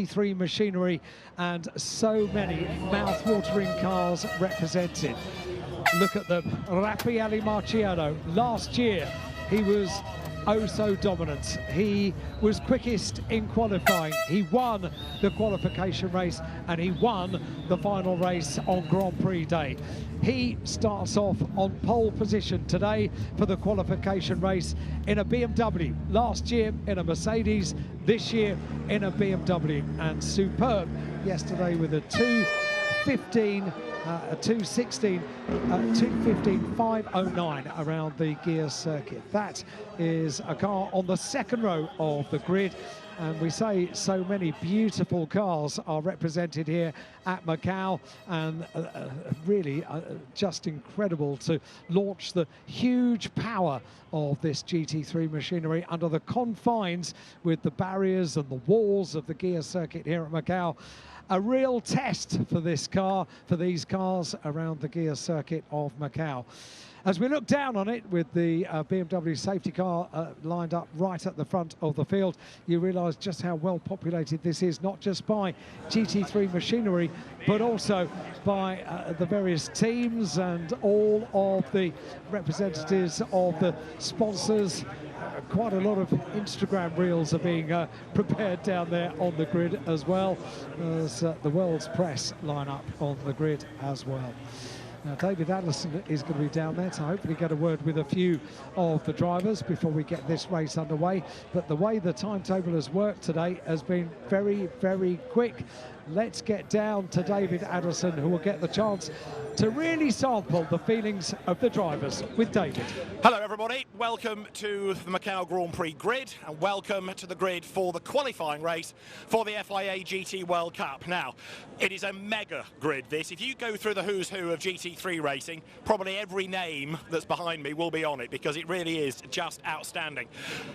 GT3 machinery and so many mouth-watering cars represented. Look at them. Raffaele Marciano, last year he was oh so dominant. He was quickest in qualifying. He won the qualification race and he won the final race on Grand Prix day. He starts off on pole position today for the qualification race in a BMW. Last year in a Mercedes, this year in a BMW. And superb yesterday with a 2:15, 2:16, 2:15.509 around the gear circuit. That is a car on the second row of the grid. And we say so many beautiful cars are represented here at Macau, and really just incredible to launch the huge power of this GT3 machinery under the confines with the barriers and the walls of the gear circuit here at Macau. A real test for this car, for these cars around the gear circuit of Macau. As we look down on it with the BMW safety car lined up right at the front of the field, you realise just how well populated this is, not just by GT3 machinery, but also by the various teams and all of the representatives of the sponsors. Quite a lot of Instagram reels are being prepared down there on the grid as well, as the world's press line up on the grid as well. Now, David Addison is going to be down there to hopefully get a word with a few of the drivers before we get this race underway. But the way the timetable has worked today has been very, very quick. Let's get down to David Addison, who will get the chance to really sample the feelings of the drivers with David. Hello everybody, welcome to the Macau Grand Prix grid and welcome to the grid for the qualifying race for the FIA GT World Cup. Now, it is a mega grid this. If you go through the who's who of GT3 racing, probably every name that's behind me will be on it because it really is just outstanding.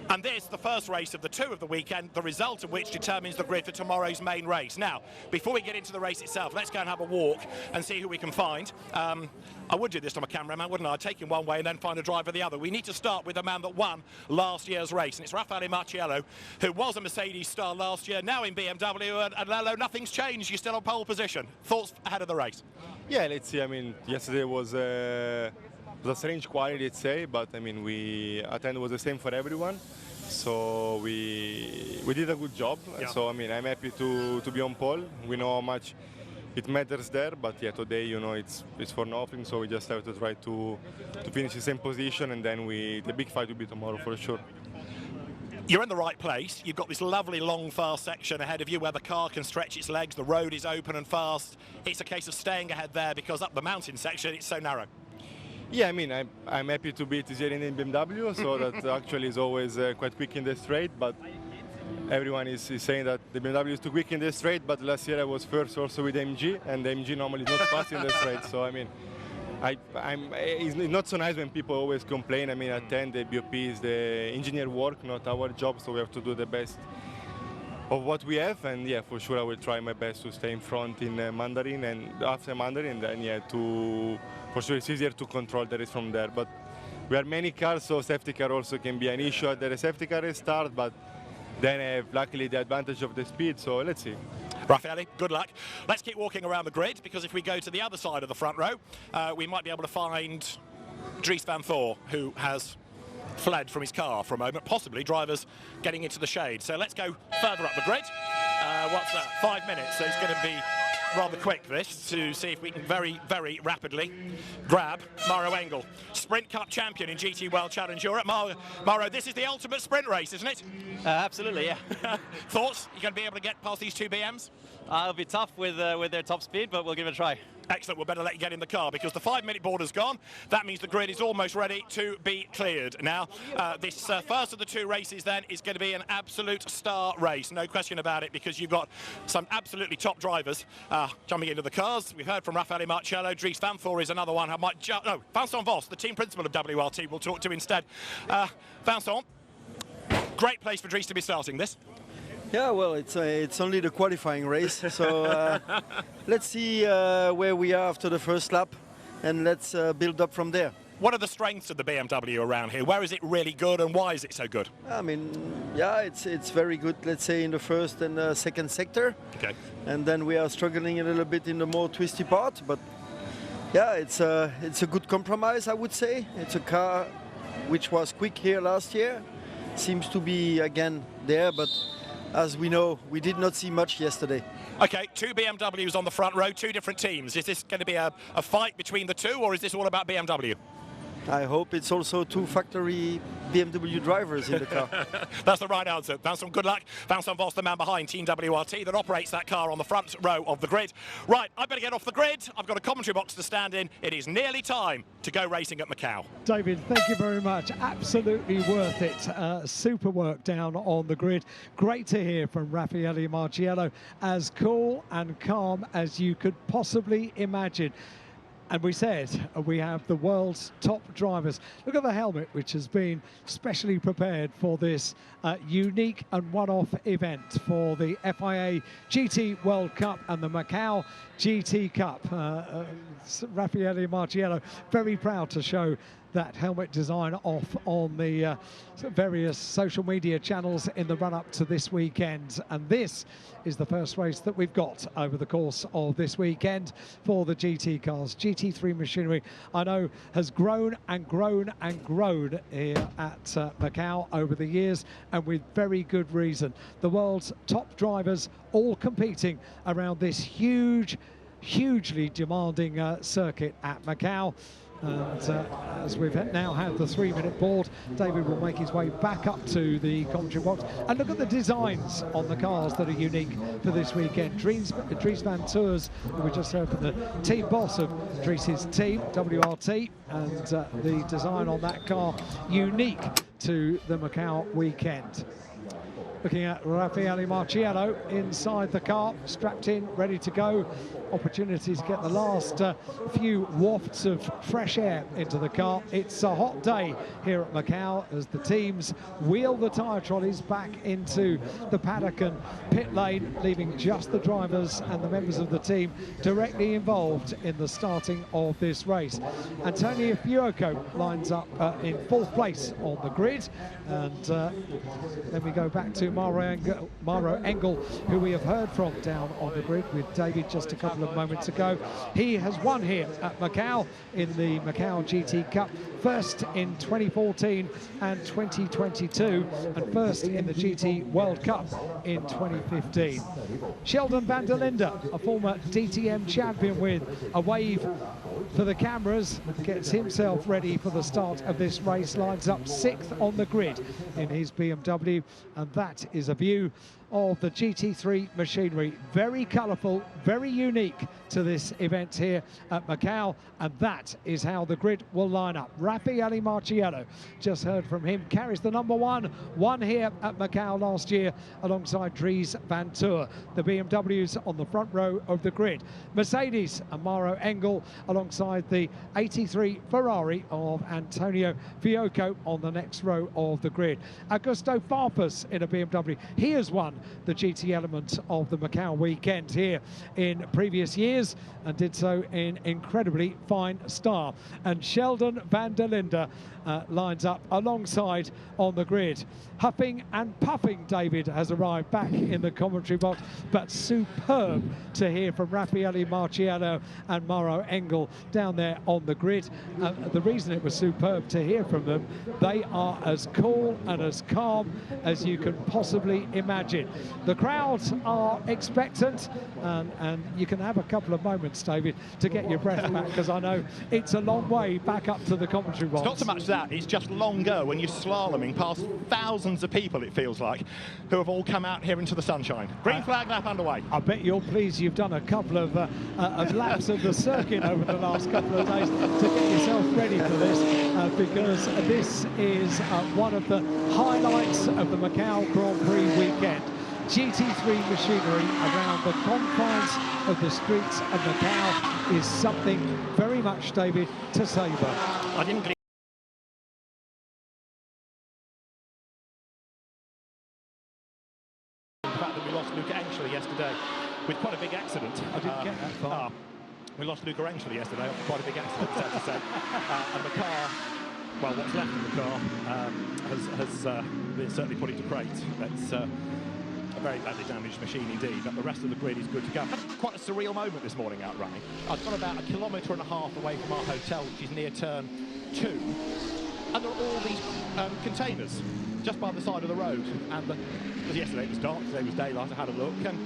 And this, the first race of the two of the weekend, the result of which determines the grid for tomorrow's main race. Now, before we get into the race itself, let's go and have a walk and see who we can find. I would do this to my cameraman, wouldn't I? I'd take him one way and then find a driver the other. We need to start with the man that won last year's race, and it's Raffaele Marciano, who was a Mercedes star last year, now in BMW, and Lalo, nothing's changed. You're still on pole position. Thoughts ahead of the race? Yeah, let's see. I mean, yesterday was a strange quality, let's say, but I mean, at the end was the same for everyone. So we did a good job. Yeah. So I mean, I'm happy to be on pole. We know how much it matters there, but yeah, today, you know, it's for nothing. So we just have to try to finish the same position, and then the big fight will be tomorrow for sure. You're in the right place. You've got this lovely long fast section ahead of you where the car can stretch its legs. The road is open and fast. It's a case of staying ahead there because up the mountain section it's so narrow. Yeah, I mean, I'm happy to beat Thierry in BMW, so that actually is always quite quick in the straight, but everyone is saying that the BMW is too quick in the straight, but last year I was first also with MG, and the MG normally is not fast in the straight, so I mean, it's not so nice when people always complain. I mean, at the end, the BOP is the engineer work, not our job, so we have to do the best of what we have, and yeah, for sure I will try my best to stay in front in Mandarin, and after Mandarin, then yeah, for sure it's easier to control the race from there. But we have many cars, so safety car also can be an issue at the safety car start, but then I have luckily the advantage of the speed, so let's see. Raffaele, good luck. Let's keep walking around the grid, because if we go to the other side of the front row, we might be able to find Dries van Thor, who has fled from his car for a moment, possibly drivers getting into the shade. So let's go further up the grid. What's that? 5 minutes, so it's going to be rather quick this, to see if we can very, very rapidly grab Mauro Engel, Sprint Cup champion in GT World Challenge Europe. Mauro, this is the ultimate sprint race, isn't it? Absolutely, yeah. Thoughts? You going to be able to get past these two BMs? It'll be tough with their top speed, but we'll give it a try. Excellent, we'll better let you get in the car because the 5-minute border's gone. That means the grid is almost ready to be cleared. Now, this first of the two races then is going to be an absolute star race, no question about it, because you've got some absolutely top drivers jumping into the cars. We've heard from Raffaele Marciano. Dries van Thor is another one. Vincent Vos, the team principal of WRT, we'll talk to instead. Vincent, great place for Dries to be starting this. Yeah, well, it's only the qualifying race, so let's see where we are after the first lap, and let's build up from there. What are the strengths of the BMW around here? Where is it really good and why is it so good? I mean, yeah, it's very good, let's say, in the first and second sector. Okay. And then we are struggling a little bit in the more twisty part, but yeah, it's a good compromise, I would say. It's a car which was quick here last year, seems to be again there, but as we know, we did not see much yesterday. Okay, 2 BMWs on the front row, 2 different teams. Is this going to be a fight between the 2, or is this all about BMW? I hope it's also 2 factory BMW drivers in the car. That's the right answer. Vincent, good luck. Vincent Vos, the man behind Team WRT that operates that car on the front row of the grid. Right, I better get off the grid. I've got a commentary box to stand in. It is nearly time to go racing at Macau. David, thank you very much. Absolutely worth it. Super work down on the grid. Great to hear from Raffaele Marciello. As cool and calm as you could possibly imagine. And we said we have the world's top drivers. Look at the helmet, which has been specially prepared for this unique and one-off event for the FIA GT World Cup and the Macau GT Cup. Raffaele Marciello, very proud to show that helmet design off on the various social media channels in the run-up to this weekend. And this is the first race that we've got over the course of this weekend for the GT cars. GT3 machinery, I know, has grown and grown and grown here at Macau over the years, and with very good reason. The world's top drivers all competing around this hugely demanding circuit at Macau. And as we've now had the 3-minute board, David will make his way back up to the commentary box. And look at the designs on the cars that are unique for this weekend. Dries Van Tours, who we just heard from the team boss of Dries's team, WRT, and the design on that car unique to the Macau weekend. Looking at Raffaele Marciello inside the car, strapped in, ready to go. Opportunity to get the last few wafts of fresh air into the car. It's a hot day here at Macau as the teams wheel the tyre trolleys back into the paddock and pit lane, leaving just the drivers and the members of the team directly involved in the starting of this race. Antonio Fiocco lines up in 4th place on the grid, and then we go back to Mauro Engel, who we have heard from down on the grid with David just a couple of moments ago. He has won here at Macau in the Macau GT Cup, first in 2014 and 2022, and first in the GT World Cup in 2015. Sheldon van der Linde, a former DTM champion, with a wave for the cameras, gets himself ready for the start of this race, lines up 6th on the grid in his BMW, and that is a view of the GT3 machinery. Very colourful, very unique to this event here at Macau, and that is how the grid will line up. Raffaele Marciello, just heard from him, carries the number 1, won here at Macau last year alongside Dries Van Tour. The BMWs on the front row of the grid. Mercedes and Mauro Engel alongside the 83 Ferrari of Antonio Fiocco on the next row of the grid. Augusto Farfus in a BMW. He has won the GT element of the Macau weekend here in previous years and did so in incredibly fine style. And Sheldon van der Linde lines up alongside on the grid. Huffing and puffing, David has arrived back in the commentary box, but superb to hear from Raffaele Marciello and Mauro Engel down there on the grid. The reason it was superb to hear from them, they are as cool and as calm as you can possibly imagine. The crowds are expectant, and you can have a couple of moments, David, to get your breath back, because I know it's a long way back up to the commentary box. It's not so much that, it's just longer when you're slaloming past thousands of people, it feels like, who have all come out here into the sunshine. Green flag lap underway. I bet you're pleased you've done a couple of laps of the circuit over the last couple of days to get yourself ready for this, because this is one of the highlights of the Macau Grand Prix weekend. GT3 machinery around the confines of the streets of Macau is something very much, David, to savour. I didn't believe the fact that we lost Luca Anschler yesterday with quite a big accident. I didn't get that far. We lost Luca Angeli yesterday after quite a big accident, sad to say. And the car, well, what's left of the car has been certainly put into crates. That's a very badly damaged machine indeed, but the rest of the grid is good to go. Had quite a surreal moment this morning out running. I've got about 1.5 kilometres away from our hotel, which is near turn 2, and there are all these containers just by the side of the road. And because yesterday it was dark, today was daylight, I had a look, and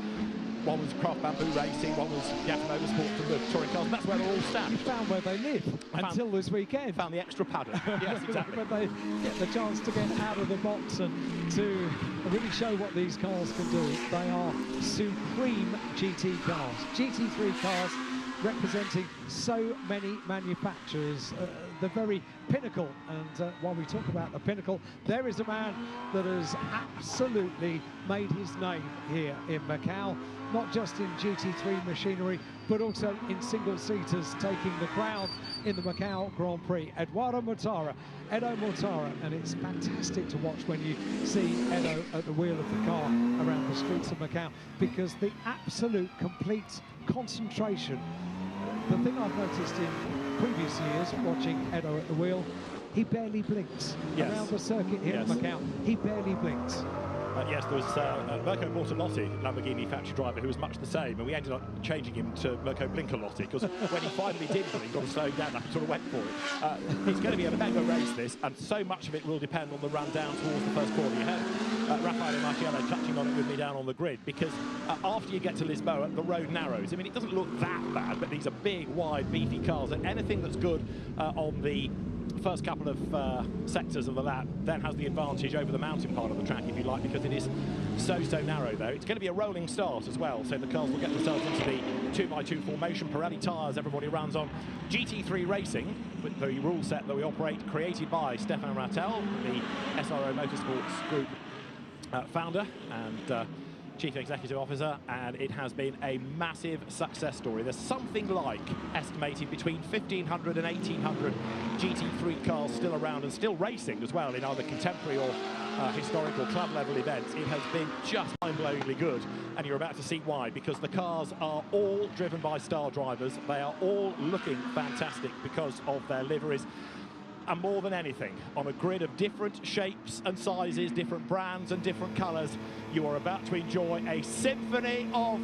one was Craft Bamboo Racing, one was Yaffa Motorsport from the touring cars, and that's where they're all stacked. You found where they live until this weekend. Found the extra paddock. Yes, exactly. When they get the chance to get out of the box and to really show what these cars can do. They are supreme GT cars, GT3 cars, representing so many manufacturers, the very pinnacle. And while we talk about the pinnacle, there is a man that has absolutely made his name here in Macau, not just in GT3 machinery, but also in single-seaters, taking the crown in the Macau Grand Prix. Edo Mortara, and it's fantastic to watch when you see Edo at the wheel of the car around the streets of Macau, because the absolute complete concentration. The thing I've noticed in previous years, watching Edo at the wheel, he barely blinks. Yes. Around the circuit here in Macau, he barely blinks. Yes, there was Mirko Bortolotti, Lamborghini factory driver, who was much the same, and we ended up changing him to Mirko Blinkerlotti, because when he finally did blink, got to slow down, I sort of went for it. It's going to be a mega race, this, and so much of it will depend on the run down towards the first corner. You heard Raffaele Marciello touching on it with me down on the grid, because after you get to Lisboa, the road narrows. I mean, it doesn't look that bad, but these are big, wide, beefy cars, and anything that's good on the first couple of sectors of the lap then has the advantage over the mountain part of the track, if you like, because it is so narrow. Though it's going to be a rolling start as well, so the cars will get themselves into the 2x2 formation. Pirelli tyres, everybody runs on. GT3 Racing, with the rule set that we operate, created by Stefan Rattel, the SRO Motorsports Group founder and Chief Executive Officer, and it has been a massive success story. There's something like estimated between 1,500 and 1,800 GT3 cars still around and still racing as well in either contemporary or historical club level events. It has been just mind-blowingly good, and you're about to see why, because the cars are all driven by star drivers. They are all looking fantastic because of their liveries. And more than anything, on a grid of different shapes and sizes, different brands and different colours, you are about to enjoy a symphony of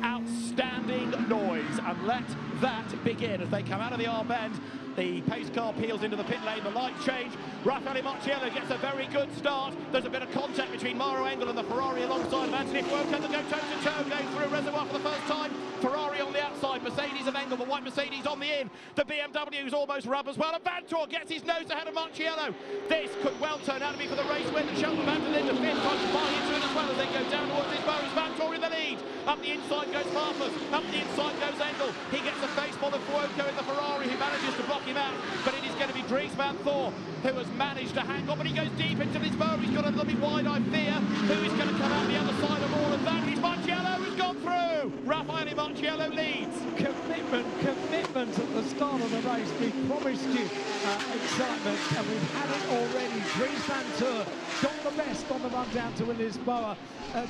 outstanding noise. And let that begin as they come out of the R-bend. The pace car peels into the pit lane, the lights change. Raffaele Marciello gets a very good start. There's a bit of contact between Mauro Engel and the Ferrari alongside of Anthony Fuoco. They go toe-to-toe, going through Reservoir for the first time. Ferrari on the outside, Mercedes of Engel, the white Mercedes on the in. The BMW's almost rub as well, and Vantor gets his nose ahead of Marciello. This could well turn out to be for the race win, and Shelton van der Linde fifth, trying to buy into it as well as they go down towards this bar. Vantor in the lead. Up the inside goes Farfus, up the inside goes Engel. He gets a face full of Fuoco in the Ferrari, who manages to block him out, but it is going to be Dries van Thor who has managed to hang on, but he goes deep into this bar. He's got a little bit wide-eyed fear. Who is going to come out the other side of all of that? It's Marciello who's gone through. Raffaele Marciello leads. Commitment at the start of the race. We promised you excitement, and we've had it already. Dries van Thor got the best on the run down to Lisboa,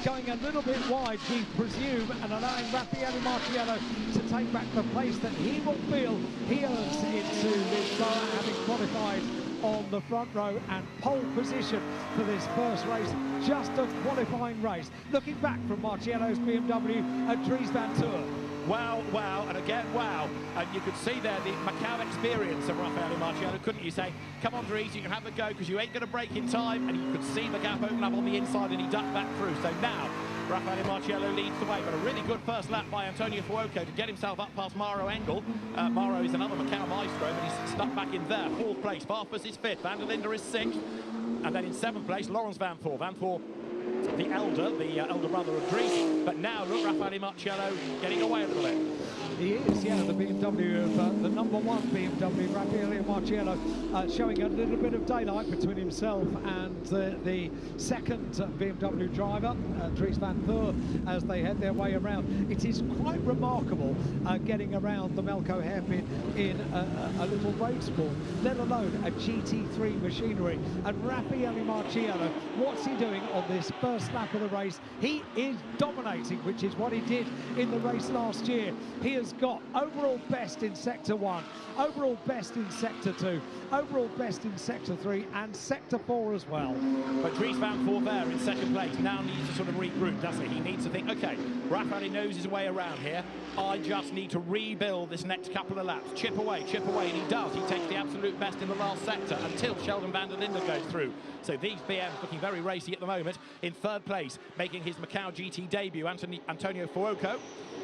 going a little bit wide, we presume, and allowing Raffaele Marciello to take back the place that he will feel he earns into Lisboa, having qualified on the front row and pole position for this first race. Just a qualifying race. Looking back from Marciello's BMW at Dries van Thor. Wow, wow, and again, wow. And you could see there the Macau experience of Raffaele Marciello, couldn't you? Say, come on, Dries, you can have a go, because you ain't going to break in time. And you could see the gap open up on the inside, and he ducked back through. So now, Raffaele Marciello leads the way, but a really good first lap by Antonio Fuoco to get himself up past Mauro Engel. Mauro is another Macau maestro, but he's stuck back in there. Fourth place, Farfus is fifth, Van der Linde is sixth. And then in seventh place, Laurens Van Thor. Van Thor, the elder brother of Dries. But now, look, Raffaele Marciello getting away a little bit. He is, yeah, the BMW of the number one BMW, Raffaele Marciello, showing a little bit of daylight between himself and the second BMW driver, Dries van Thor, as they head their way around. It is quite remarkable getting around the Melco hairpin in a little road sport, let alone a GT3 machinery. And Raffaele Marciello, what's he doing on this first first lap of the race. He is dominating, which is what he did in the race last year. He has got overall best in Sector 1, overall best in Sector 2, overall best in Sector 3 and Sector 4 as well. But Dries Van Voort there in second place now needs to sort of regroup, doesn't he? He needs to think, OK, Rafferty knows his way around here. I just need to rebuild this next couple of laps. Chip away, and he does. He takes the absolute best in the last sector until Sheldon van der Linde goes through. So these BMs looking very racy at the moment. In third place, making his Macau GT debut, Antonio Fuoco.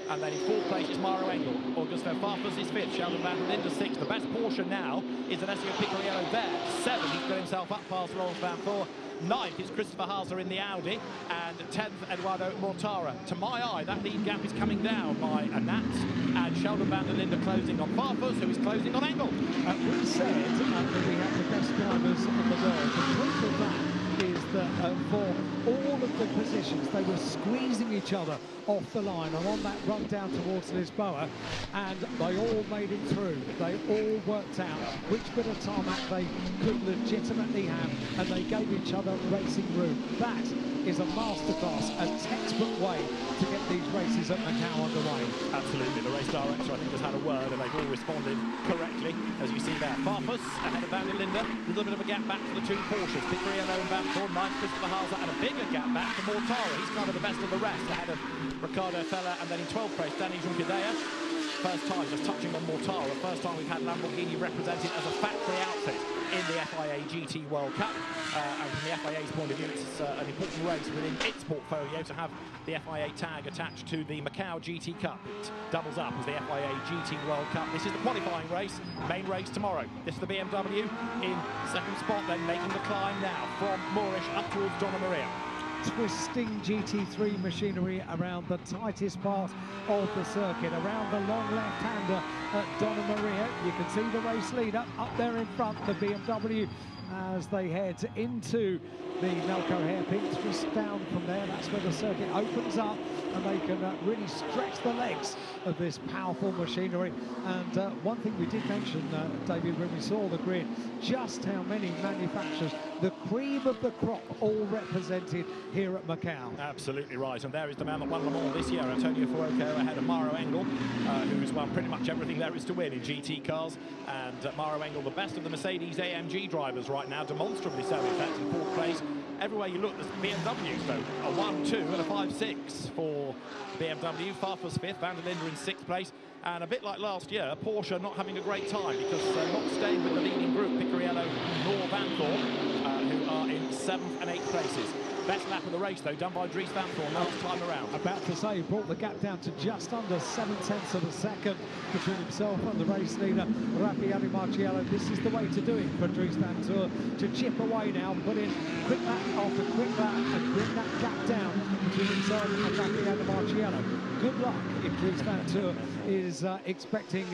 And then in fourth place is Mauro Engel. Augusto Farfus is fifth, Sheldon van der Linde sixth. The best Porsche now is Alessio Picariello there. Seventh, he's got himself up past Laurens van Voort. Ninth is Christopher Haase in the Audi, and 10th, Eduardo Mortara. To my eye, that lead gap is coming down by a Nats, and Sheldon van der Linde closing on Farfus, who is closing on Engel. We said that we have the best drivers in the world. The proof of that is that for all of the positions, they were squeezing each other off the line and on that run down towards Lisboa, and they all made it through. They all worked out which bit of tarmac they could legitimately have, and they gave each other racing room. That is a masterclass, a textbook way to get these races at Macau underway. Absolutely, the race director I think has had a word and they've all responded correctly, as you see there. Farfus ahead of van der Linde, a little bit of a gap back to the two Porsches, Picariello and Van Voort, ninth Christopher Haase, and a bigger gap back to Mortara. He's kind of the best of the rest, ahead of Ricardo Fella, and then in 12th place, Danny Junqueira. First time, just touching on Mortara, first time we've had Lamborghini represented as a factory outfit in the FIA GT World Cup. And from the FIA's point of view, it's an important race within its portfolio to have the FIA tag attached to the Macau GT Cup. It doubles up as the FIA GT World Cup. This is the qualifying race, main race tomorrow. This is the BMW in second spot, then making the climb now from Moorish up towards Donna Maria. Twisting GT3 machinery around the tightest part of the circuit, around the long left-hander at Donna Maria. You can see the race leader up there in front, the BMW, as they head into the Melco hairpin. Twist down from there, that's where the circuit opens up and they can really stretch the legs of this powerful machinery. And one thing we did mention, David, when we saw the grid, just how many manufacturers, the cream of the crop, all represented here at Macau. Absolutely right, and there is the man that won Le Mans this year, Antonio Fuoco, ahead of Mauro Engel, who's won pretty much everything there is to win in GT cars. And Mauro Engel, the best of the Mercedes AMG drivers right now, demonstrably so, in fact, in fourth place. Everywhere you look, there's BMWs, though. A 1, 2 and a 5, 6 for BMW. Farfus fifth, van der Linde in sixth place. And a bit like last year, Porsche not having a great time because not staying with the leading group, Picariello nor Van Voort, who are in 7th and 8th places. Best lap of the race, though, done by Dries Van Voort last time around. About to say, he brought the gap down to just under 7/10 of a second between himself and the race leader, Raffaele Marciello. This is the way to do it for Dries Van Voort, to chip away now, put in quick lap after quick lap and bring that gap down between himself and Raffaele Marciello. Good luck if Dries Van Voort is expecting,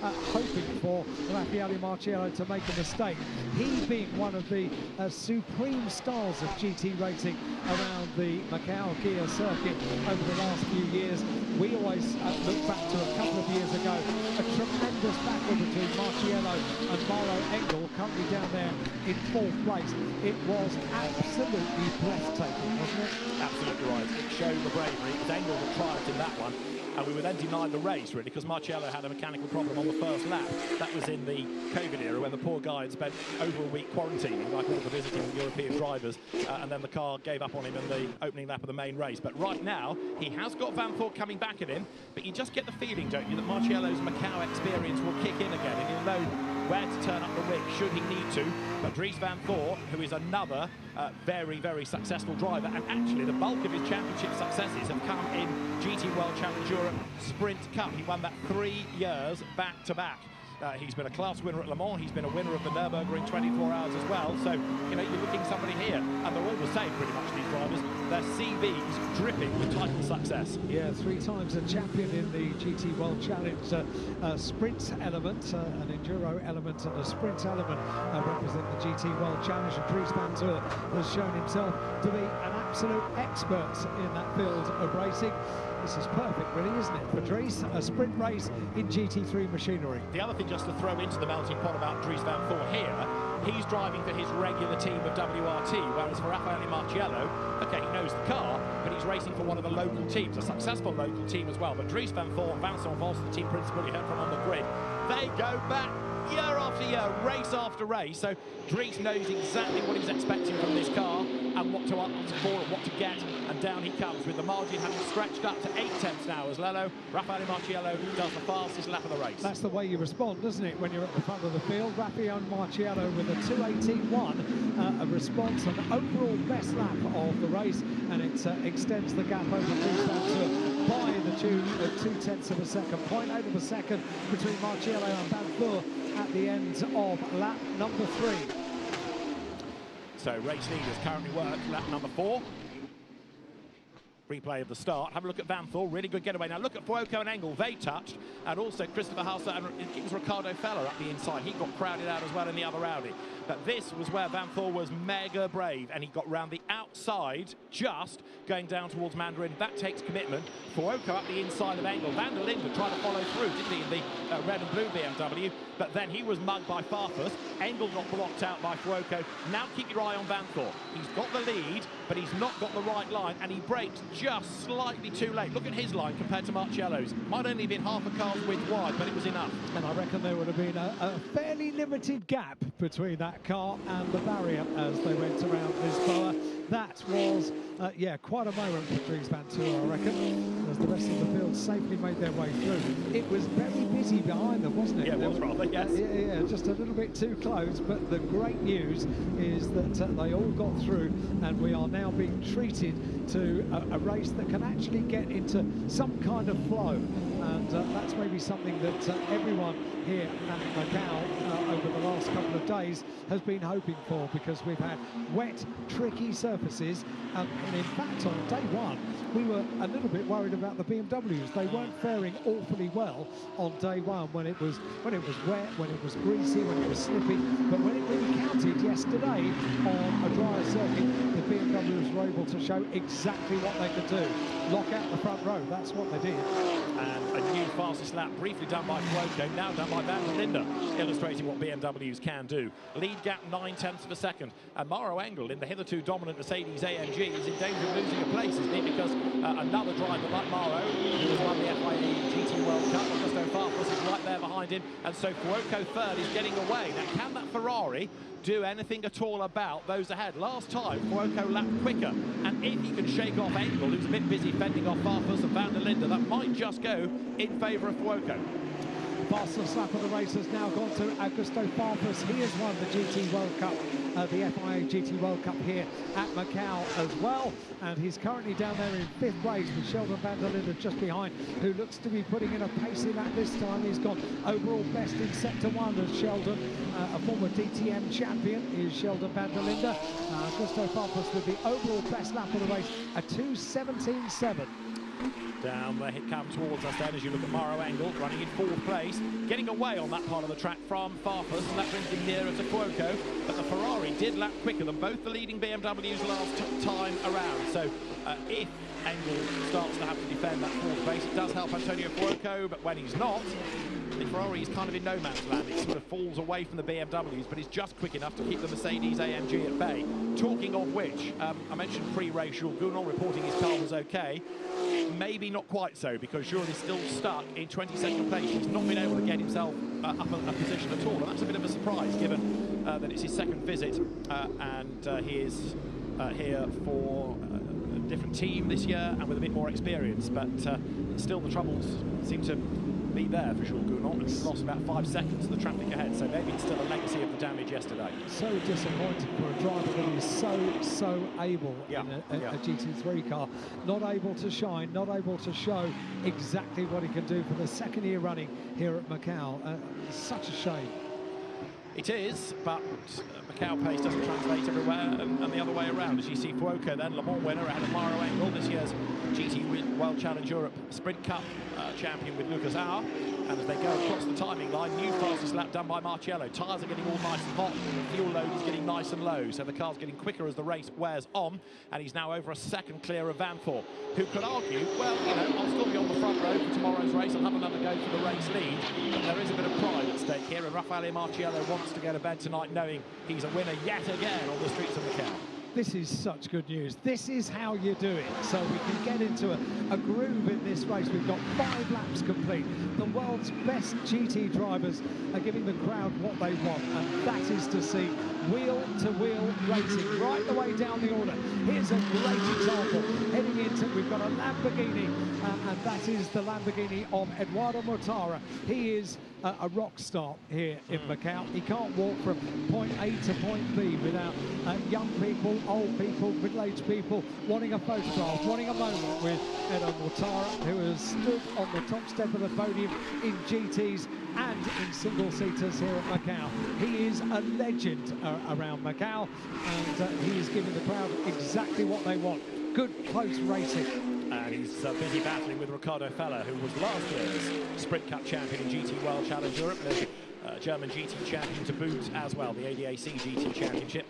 hoping for Raffaele Marciello to make a mistake. He being one of the supreme stars of GT racing around the Macau gear circuit over the last few years. We always look back to a couple of years ago, a tremendous battle between Marciello and Mauro Engel, currently down there in fourth place. It was absolutely breathtaking, wasn't it? Absolutely right. It showed the bravery. It was Engel that triumphed in that one. And we were then denied the race, really, because Marciello had a mechanical problem on the first lap. That was in the COVID era when the poor guy had spent over a week quarantining, like all the visiting European drivers, and then the car gave up on him in the opening lap of the main race. But right now, he has got Van Voort coming back at him, but you just get the feeling, don't you, that Marciello's Macau experience will kick in again, and he'll know where to turn up the wick should he need to. But Dries Van Voort, who is another very, very successful driver, and actually the bulk of his championship successes have come in GT World Challenge Europe Sprint Cup. He won that 3 years back to back. He's been a class winner at Le Mans, he's been a winner of the Nürburgring 24 hours as well, so, you know, you're looking somebody here, and they're all the same pretty much, these drivers. Their CVs dripping with title success. Yeah, 3 times a champion in the GT World Challenge. Sprint element, an enduro element and a sprint element represent the GT World Challenge, and Dries Van Voort has shown himself to be an absolute expert in that field of racing. This is perfect, really, isn't it, for Dries? A sprint race in GT3 machinery. The other thing just to throw into the melting pot about Dries Van Voort here he's driving for his regular team of WRT, whereas for Raffaele Marciello, okay, he knows the car, but he's racing for one of the local teams, a successful local team as well. But Dries van Voor and Vincent Vos, the team principal you heard from on the grid, they go back year after year, race after race. So Dries knows exactly what he's expecting from this car and what to ask for and what to get, and down he comes with the margin having stretched up to 8/10 now as Lello. Raffaele Marciello does the fastest lap of the race. That's the way you respond, isn't it, when you're at the front of the field? Raffaele Marciello with a 2:18.1, a response, an overall best lap of the race, and it extends the gap over Dries van Voor by the tune of 0.2 of a second, 0.8 of a second between Marciello and Van Voor at the end of lap number 3. So race leaders currently work lap number 4. Replay of the start. Have a look at Van Voor, really good getaway. Now look at Fuoco and Engel, they touched, and also Christopher Hauser, and it was Ricardo Feller up the inside. He got crowded out as well in the other rowdy. But this was where Van Voor was mega brave, and he got round the outside, just going down towards Mandarin. That takes commitment. Fuoco up the inside of Engel. Van der Linde tried to follow through, didn't he, in the red and blue BMW, but then he was mugged by Farfus. Engel got blocked out by Fuoco. Now keep your eye on Van Voor. He's got the lead, but he's not got the right line, and he braked just slightly too late. Look at his line compared to Marciello's. Might only have been half a car's width wide, but it was enough. And I reckon there would have been a fairly limited gap between that car and the barrier as they went around Lisboa. That was, yeah, quite a moment for Dries van Voor, I reckon, as the rest of the field safely made their way through. It was very busy behind them, wasn't it? Yeah, it was rather, yes. Yeah, just a little bit too close, but the great news is that they all got through, and we are now being treated to a race that can actually get into some kind of flow, and that's maybe something that everyone here at Macau over the last couple of days has been hoping for, because we've had wet, tricky surfaces, and in fact on day one we were a little bit worried about the BMWs. They weren't faring awfully well on day one when it was wet, when it was greasy, when it was slippy, but when it really counted yesterday on a drier circuit, the BMWs were able to show exactly what they could do. Lock out the front row, that's what they did. And a new fastest lap briefly done by Fuoco, now done by Van der Linde, illustrating what BMWs can do. Lead gap 9/10 of a second, and Mauro Engel in the hitherto dominant Mercedes AMG is in danger of losing a place, isn't he? Because another driver like Mauro, who has won the FIA GT World Cup, Augusto Farfus is right there behind him, and so Fuoco third is getting away. Now can that Ferrari do anything at all about those ahead? Last time Fuoco lapped quicker, and if he can shake off Engel, who's a bit busy fending off Farfus and Van der Linde, that might just go in favour of Fuoco. Fastest lap of the race has now gone to Augusto Farfus. He has won the GT World Cup, the FIA GT World Cup here at Macau as well, and he's currently down there in 5th place with Sheldon Van der Linde just behind, who looks to be putting in a pacey lap this time. He's got overall best in Sector 1 as Sheldon, a former DTM champion is Sheldon Van der Linde. Augusto Farfus with the overall best lap of the race, a 2:17.7. Down the hit cam towards us then as you look at Mauro Engel running in 4th place, getting away on that part of the track from Farfus, and that brings him nearer to Fuoco, but the Ferrari did lap quicker than both the leading BMWs last time around. So if Engel starts to have to defend that 4th place, it does help Antonio Fuoco, but when he's not, the Ferrari is kind of in no man's land. It sort of falls away from the BMWs, but he's just quick enough to keep the Mercedes AMG at bay. Talking of which, I mentioned pre-race Jules Gounon reporting his car was okay. Maybe not quite so, because Jules is still stuck in 22nd place. He's not been able to get himself up a position at all, and that's a bit of a surprise given that it's his 2nd visit, and he is here for a different team this year and with a bit more experience, but still the troubles seem to be there for Jules Gounon, and he's lost about 5 seconds to the traffic ahead, so maybe it's still a legacy of the damage yesterday. So disappointing for a driver that is so able in a GT3 car, not able to shine, not able to show exactly what he can do for the 2nd year running here at Macau. Such a shame. It is, but Macau pace doesn't translate everywhere, and the other way around. As you see Fuoco then, Le Mans winner ahead of Mauro Engel, this year's GT World Challenge Europe Sprint Cup champion with Lucas Auer. And as they go across the timing line, new fastest lap done by Marciello. Tyres are getting all nice and hot, the fuel load is getting nice and low, so the car's getting quicker as the race wears on, and he's now over a 2nd clear of Van Voor, who could argue, well, you know, I'll still be on the front row for tomorrow's race. I'll have another go for the race lead. But there is a bit of pride at stake here, and Raffaele Marciello wants to go to bed tonight knowing he's a winner yet again on the streets of Macau. This is such good news. This is how you do it. So we can get into a groove in this race. We've got 5 laps complete. The world's best GT drivers are giving the crowd what they want, and that is to see wheel-to-wheel racing right the way down the order. Here's a great example. Heading into, we've got a Lamborghini, and that is the Lamborghini of Eduardo Mortara. He is a rock star here in Macau. He can't walk from point A to point B without young people, old people, middle-aged people wanting a photograph, wanting a moment with Eduardo Mortara, who has stood on the top step of the podium in GTs and in single-seaters here at Macau. He is a legend around Macau, and he is giving the crowd exactly what they want. Good close racing. And he's busy battling with Ricardo Feller, who was last year's Sprint Cup champion in GT World Challenge Europe, the German GT champion to boot as well, the ADAC GT Championship.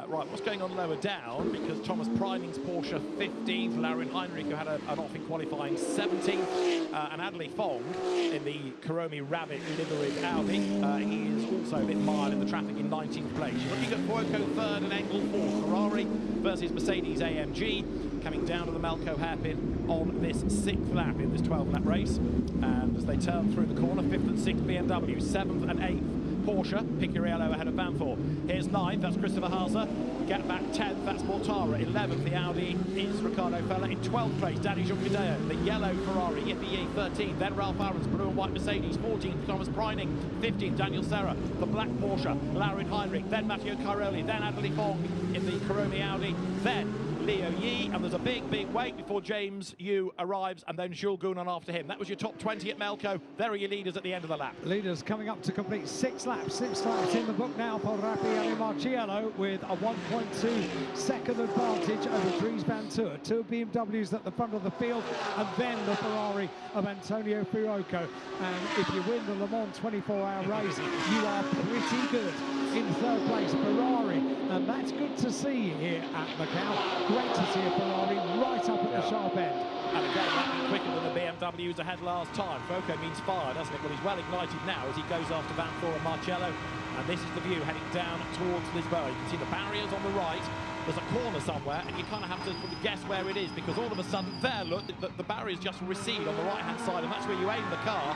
Right, what's going on lower down? Because Thomas Preining's Porsche 15th, Laurin Heinrich, who had an off in qualifying, 17th, and Adley Fong in the Kuromi Rabbit liveried Audi. He is also a bit mired in the traffic in 19th place. Looking at Fuoco 3rd and Engel 4th, Ferrari versus Mercedes AMG, coming down to the Malco hairpin on this 6th lap in this 12-lap race. And as they turn through the corner, 5th and 6th BMW, 7th and 8th Porsche, Picciarello ahead of Banfor. Here's 9th, that's Christopher Haase. Get back 10th, that's Mortara. 11th, the Audi is Ricardo Feller. In 12th place, Danny Juncadeo, the yellow Ferrari, Yippee 13th. Then Ralph Aarons, blue and white Mercedes. 14th, Thomas Preining. 15th, Daniel Serra, the black Porsche. Laurin Heinrich, then Matteo Cairoli, then Adley Fong in the Kuromi Audi. Then Leo Yi, and there's a big wait before James Yu arrives, and then Jules Gounon after him. That was your top 20 at Melco. There are your leaders at the end of the lap. Leaders coming up to complete 6 laps. 6 laps in the book now for Raffaele Marciello with a 1.2 second advantage over Dries Van Tour. 2 BMWs at the front of the field, and then the Ferrari of Antonio Fuoco. And if you win the Le Mans 24-hour race, you are pretty good. In 3rd place, Ferrari, and that's good to see here at Macau. Great to see a Ferrari right up at the sharp end. And again, that being quicker than the BMWs ahead last time. Fuoco means fire, doesn't it? Well, he's well ignited now as he goes after Banfor and Marciello. And this is the view heading down towards Lisboa. You can see the barriers on the right. There's a corner somewhere, and you kind of have to guess where it is, because all of a sudden, there, look, the barriers just recede on the right-hand side, and that's where you aim the car.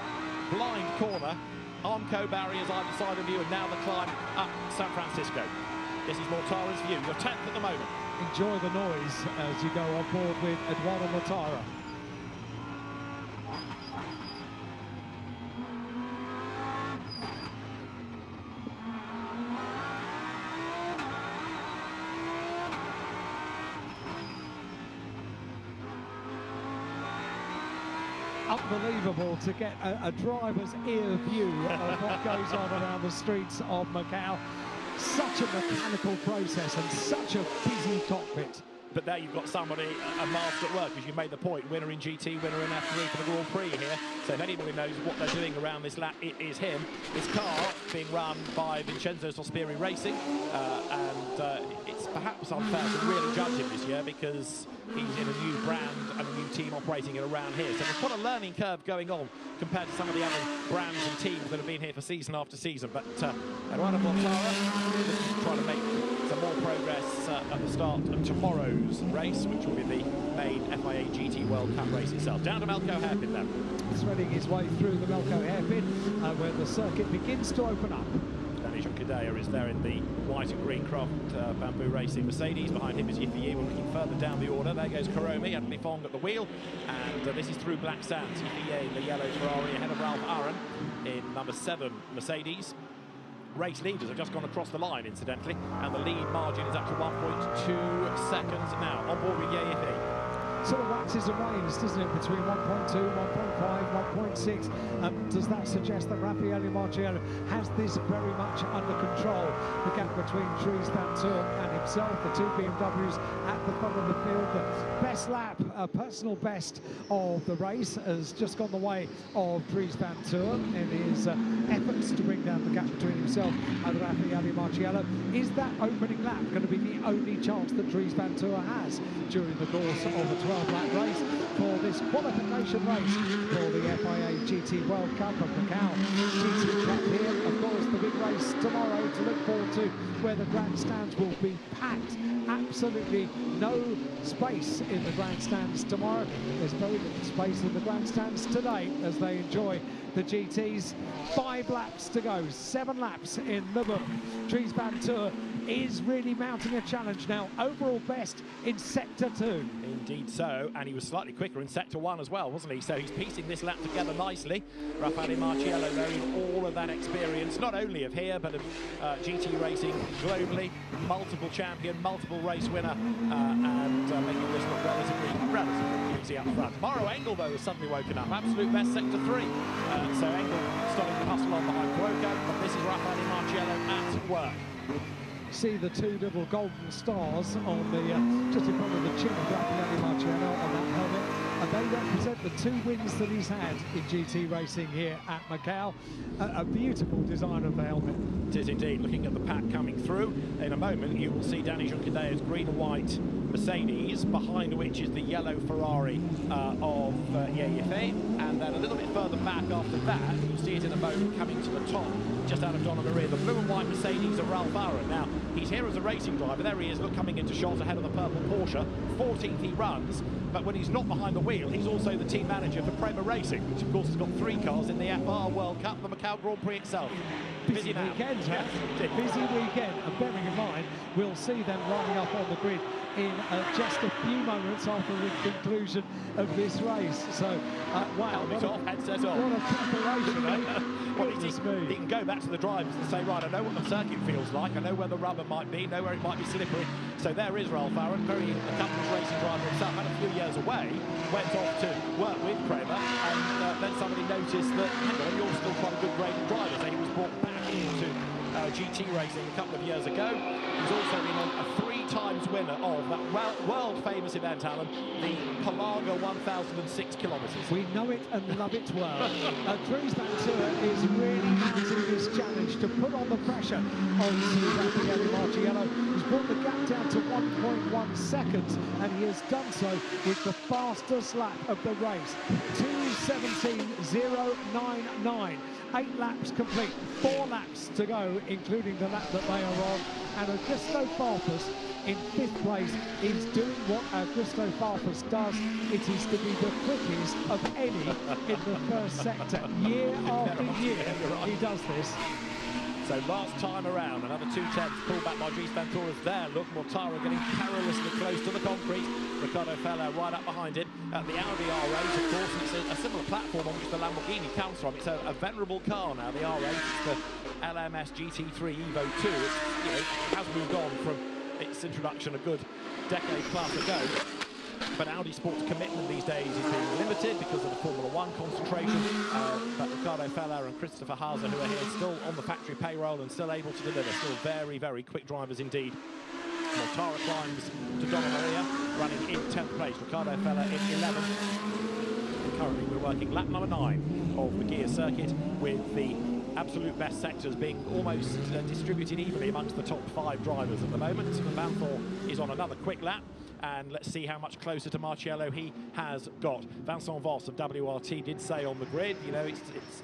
Blind corner. Armco barriers either side of you, and now the climb up San Francisco. This is Mortara's view. You're 10th at the moment. Enjoy the noise as you go on board with Eduardo Mortara. Unbelievable to get a driver's ear view of what goes on around the streets of Macau. Such a mechanical process and such a busy cockpit. But there you've got somebody, a master at work, as you made the point, winner in GT, winner in F3 for the Grand Prix here. So if anybody knows what they're doing around this lap, it is him. This car being run by Vincenzo Sospiri Racing, and it's perhaps unfair to really judge him this year because he's in a new brand and a new team operating it around here. So there's quite a learning curve going on compared to some of the other brands and teams that have been here for season after season. But Eduardo Mortara trying to make some more progress at the start of tomorrow's race, which will be the main FIA GT World Cup race itself. Down to Melco hairpin now. Threading his way through the Melco hairpin, where the circuit begins to open up. Danny Juncadeo is there in the white and green Craft Bamboo Racing Mercedes. Behind him is Yippee. We're looking further down the order. There goes Kuromi, Adley Fong at the wheel. And this is through Black Sands. Yippee in the yellow Ferrari ahead of Ralph Aaron in number 7 Mercedes. Race leaders have just gone across the line, incidentally, and the lead margin is up to 1.2 seconds now. On board with Yippee. Sort of waxes and wanes, doesn't it, between 1.2, 1.5, 1.6. Does that suggest that Raffaele Marciello has this very much under control? The gap between Dries Van Toor and himself, the 2 BMWs at the front of the field. The best lap, personal best of the race, has just gone the way of Dries Van Toor in his efforts to bring down the gap between himself and Raffaele Marciello. Is that opening lap going to be the only chance that Dries Van Toor has during the course of the 12-lap race for this qualification race for the FIA GT World Cup and Macau GT Cup here. Of course, the big race tomorrow to look forward to, where the grandstands will be packed. Absolutely no space in the grandstands tomorrow. There's very little space in the grandstands today as they enjoy the GTs. 5 laps to go, 7 laps in the book. Dries Vanthoor is really mounting a challenge now. Overall best in Sector 2. Indeed so, and he was slightly quicker in Sector 1 as well, wasn't he? So he's piecing this lap together nicely. Raffaele Marciello knowing all of that experience, not only of here, but of GT racing globally. Multiple champion, multiple race winner, and making this look relatively easy up front. Mauro Engel, though, has suddenly woken up. Absolute best Sector 3. So Engel starting to hustle on behind Cuoco, but this is Raffaele Marciello at work. See the 2 little golden stars on the just in front of the chin of Raffaele Marciello on that helmet, and they represent the 2 wins that he's had in GT racing here at Macau. A beautiful design of the helmet. It is indeed. Looking at the pack coming through, in a moment you will see Danny Juncadeo's green and white Mercedes, behind which is the yellow Ferrari of Yefe, and then a little bit further back after that, you'll see it in a moment coming to the top, just out of Donna Maria, the blue and white Mercedes of Ralph Aaron. Now, he's here as a racing driver. There he is, look, coming into shot ahead of the purple Porsche. 14th he runs, but when he's not behind the wheel, he's also the team manager for Prema Racing, which of course has got 3 cars in the FR World Cup, the Macau Grand Prix itself. Busy weekend, yes. Busy weekend, and bearing in mind, we'll see them lining up on the grid in just a few moments after the conclusion of this race. So, wow, Helmet off, headset on. What a preparation, eh? Well, he can go back to the drivers and say, right, I know what the circuit feels like, I know where the rubber might be, know where it might be slippery. So there is Ralph Aaron, very accomplished racing driver himself, had a few years away, went off to work with Prema, and then somebody noticed that, hang on, you're still quite a good graded driver. So he was brought back into GT racing a couple of years ago. He's also been a 3 times winner of that world-famous event, Alan, the Palaga 1,006 kilometres. We know it and love it well. Dries Vanthoor is really mounting this challenge to put on the pressure on Raffaele Marciello. He's brought the gap down to 1.1 seconds, and he has done so with the fastest lap of the race, 2:17.099. 8 laps complete, 4 laps to go, including the lap that they are on, and Augusto Farfus in 5th place is doing what Augusto Farfus does. It is to be the quickest of any in the first sector. Year after year, he does this. So last time around, another 2/10 pulled back by Dries Vanthoor is there. Look, Mortara getting perilously close to the concrete. Ricardo Feller right up behind it. The Audi R8, of course, it's a similar platform on which the Lamborghini comes from. It's a venerable car now, the R8. It's the LMS GT3 Evo 2. It has moved on from its introduction a good decade plus ago. But Audi Sport's commitment these days is being limited because of the Formula 1 concentration. But Ricardo Feller and Christopher Haase, who are here still on the factory payroll and still able to deliver, still very, very quick drivers indeed. Mortara climbs to Donna Maria, running in 10th place. Ricardo Feller in 11th. Currently we're working lap number 9 of the gear circuit, with the absolute best sectors being almost distributed evenly amongst the top 5 drivers at the moment. Vanthoor is on another quick lap, and let's see how much closer to Marciello he has got. Vincent Voss of WRT did say on the grid, you know,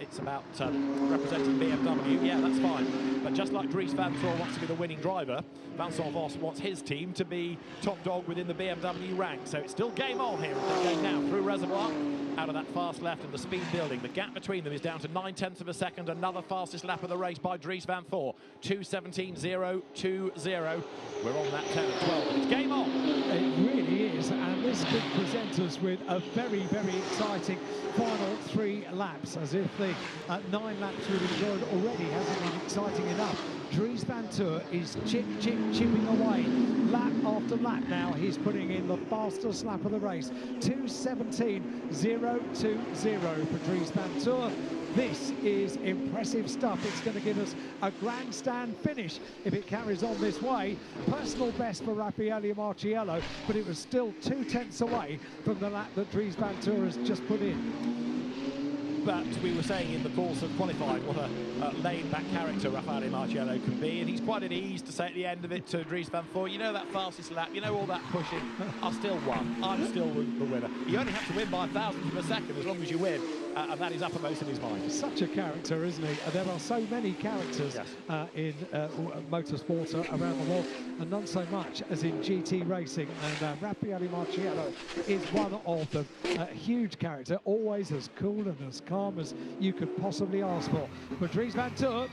it's about representing BMW. Yeah, that's fine. But just like Dries Vanthoor wants to be the winning driver, Vincent Voss wants his team to be top dog within the BMW rank. So it's still game on here as they go now through Reservoir, out of that fast left, and the speed building. The gap between them is down to 9/10 of a second. Another fastest lap of the race by Dries Vanthoor, 2:17.020. We're on that 10 and 12. It's game on. It really is, and this could present us with a very, very exciting final 3 laps, as if the 9 laps we've enjoyed already hasn't been exciting enough. Dries Vanthoor is chipping away lap after lap now. He's putting in the fastest lap of the race, 2:17.020 for Dries Vanthoor. This is impressive stuff. It's going to give us a grandstand finish if it carries on this way. Personal best for Raffaele Marciello, but it was still 2/10 away from the lap that Dries Vanthoor has just put in. But we were saying in the course of qualifying what a laid-back character Raffaele Marciello can be, and he's quite at ease to say at the end of it to Dries Vanthoor, you know, that fastest lap, you know, all that pushing, I still won, I'm still the winner. You only have to win by 1,000th of a second as long as you win. and that is uppermost in his mind. Such a character, isn't he? There are so many characters in motorsport around the world, and none so much as in GT racing. And Raffaele Marciello is one of them. Huge character, always as cool and as calm as you could possibly ask for. But Dries van Toor,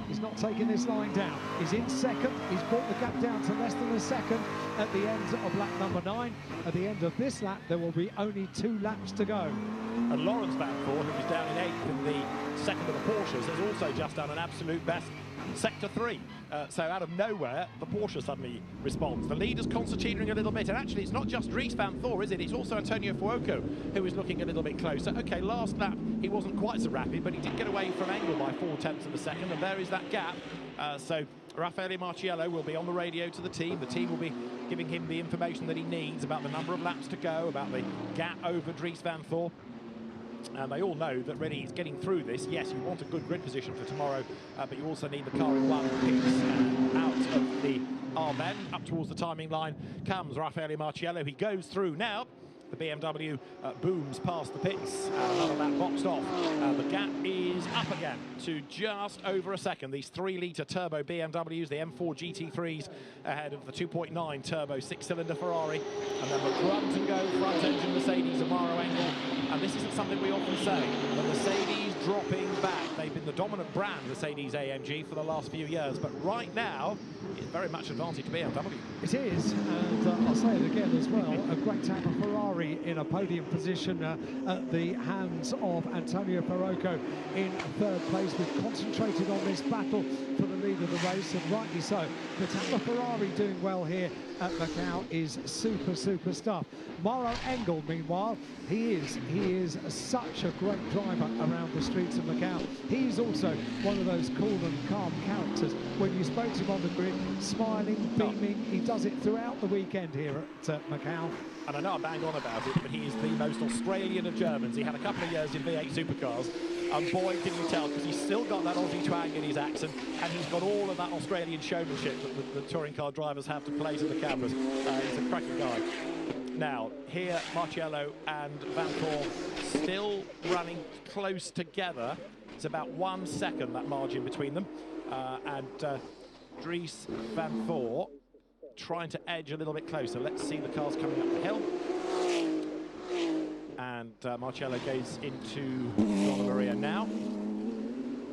he's not taking this line down. He's in second. He's brought the gap down to less than a second at the end of lap number 9. At the end of this lap, there will be only 2 laps to go. And Lawrence Van Voort, who is down in 8th in the second of the Porsches, has also just done an absolute best sector 3. So out of nowhere, the Porsche suddenly responds. The leader's concertinaing a little bit, and actually it's not just Dries van Voort, is it? It's also Antonio Fuoco, who is looking a little bit closer. Okay, last lap he wasn't quite so rapid, but he did get away from Engel by 4/10 of a second, and there is that gap. So Raffaele Marciello will be on the radio to the team. The team will be giving him the information that he needs about the number of laps to go, about the gap over Dries van Voort. And they all know that really he's getting through this. Yes, you want a good grid position for tomorrow, but you also need the car in one piece. And out of the Arben, up towards the timing line, comes Raffaele Marciello. He goes through now. The BMW booms past the pits. Another lap boxed off. The gap is up again to just over a second. These 3-litre turbo BMWs, the M4 GT3s, ahead of the 2.9 turbo 6-cylinder Ferrari. And then the grunt and go front engine Mercedes of Maro Engel. And this isn't something we often say. The Mercedes dropping back. They've been the dominant brand, Mercedes AMG, for the last few years. But right now, it's very much advantage to BMW. It is, and I'll say it again as well, a great time for Ferrari in a podium position at the hands of Antonio Fuoco in 3rd place. We've concentrated on this battle for the lead of the race, and rightly so. But the Ferrari doing well here at Macau is super stuff. Maro Engel, meanwhile, he is such a great driver around the streets of Macau. He's also one of those cool and calm characters. When you spoke to him on the grid, smiling, beaming, he does it throughout the weekend here at Macau. And I know I bang on about it, but he is the most Australian of Germans. He had a couple of years in V8 supercars, and boy, can you tell, because he's still got that Aussie twang in his accent, and he's got all of that Australian showmanship that the touring car drivers have to play to the cameras. He's a cracking guy. Now, here, Marciello and Van Voort still running close together. It's about 1 second, that margin between them. Dries van Voort trying to edge a little bit closer. Let's see the cars coming up the hill. And Marciello goes into Donna Maria now.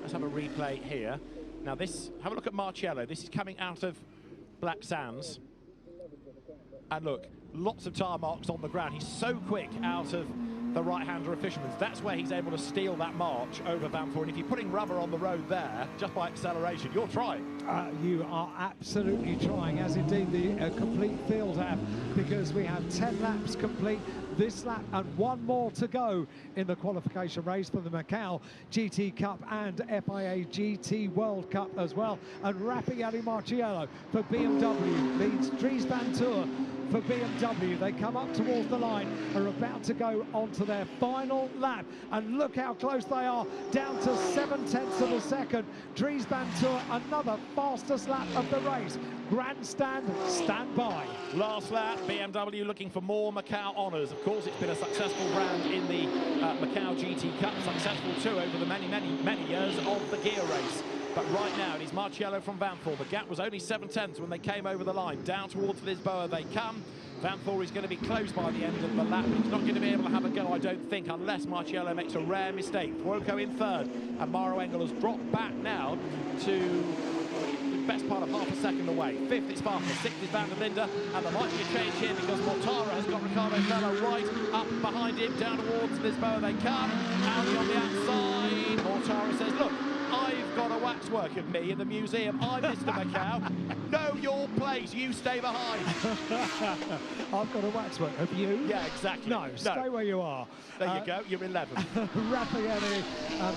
Let's have a replay here. Now this, have a look at Marciello. This is coming out of Black Sands. And look, lots of tyre marks on the ground. He's so quick out of the right-hander of Fisherman's. That's where he's able to steal that march over Van Voort. And if you're putting rubber on the road there, just by acceleration, you're trying. You are absolutely trying, as indeed the complete field have, because we have 10 laps complete this lap and 1 more to go in the qualification race for the Macau GT Cup and FIA GT World Cup as well. And Raffaele Marciello for BMW leads Dries van Toor for BMW. They come up towards the line, are about to go onto their final lap, and look how close they are, down to 7/10 of a second. Dries van Toor, another fastest lap of the race. Grandstand, stand by. Last lap, BMW looking for more Macau honours. Of course, it's been a successful round in the Macau GT Cup, successful too over the many years of the gear race. But right now, it is Marciello from Van Voort. The gap was only 7/10 when they came over the line. Down towards Lisboa they come. Van Voort is going to be close by the end of the lap. He's not going to be able to have a go, I don't think, unless Marciello makes a rare mistake. Fuoco in 3rd, and Maro Engel has dropped back now to the best part of half a second away. 5th is Sparta, 6th is Van der Linde, and there might be a change here because Mortara has got Ricardo Fella right up behind him. Down towards Lisboa they come. Audi on the outside. Mortara says, look, I've got a waxwork of me in the museum. I'm Mr. Macau. Know your place. You stay behind. I've got a waxwork. Have you? Yeah, exactly. No, stay where you are. There you go. You're 11. Raffaele